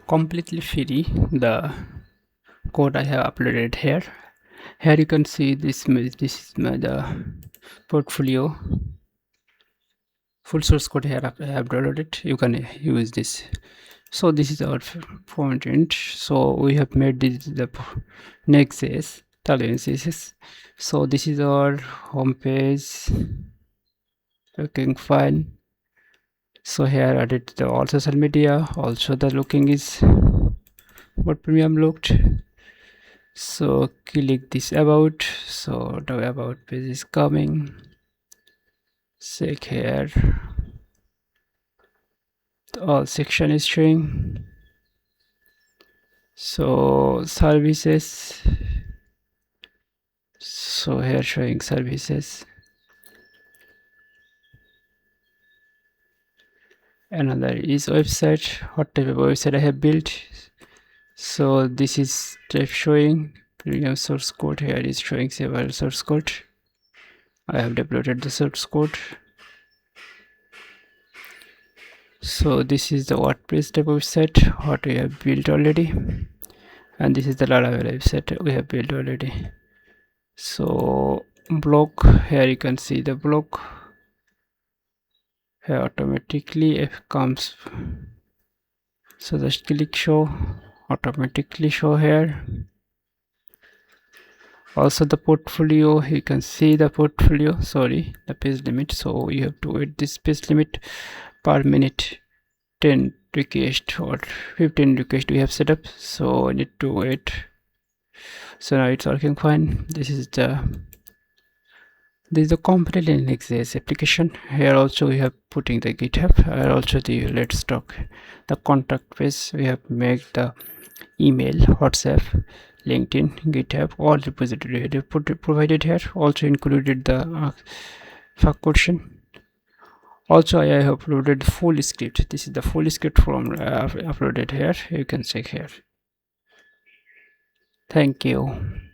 completely free the code I have uploaded here. Here you can see this is the portfolio full source code. Here I have downloaded. You can use this. So this is our front end. So we have made this the Next.js, CSS. So this is our home page, looking fine. So here I did the all social media. Also the looking is what premium looked. So click this about. So the about page is coming. Check here. All section is showing. So services. So here showing services. Another is website. What type of website I have built. So this is type showing premium source code. Here is showing several source code. I have uploaded the source code. So this is the WordPress type website what we have built already, and this is the Laravel website we have built already. So blog, here you can see the blog. Here automatically if comes, so just click show, automatically show here. Also the portfolio, you can see the portfolio, sorry, the page limit. So you have to add this page limit per minute. 10 request or 15 request we have set up, so I need to wait. So now it's working fine. This is the completely Next.js application. Here also we have putting the GitHub. Here also the let's talk the contact page. We have made the email, WhatsApp, LinkedIn, GitHub, all repository they provided here. Also included the question. Also I have uploaded the full script. This is the full script from uploaded here. You can check here. Thank you.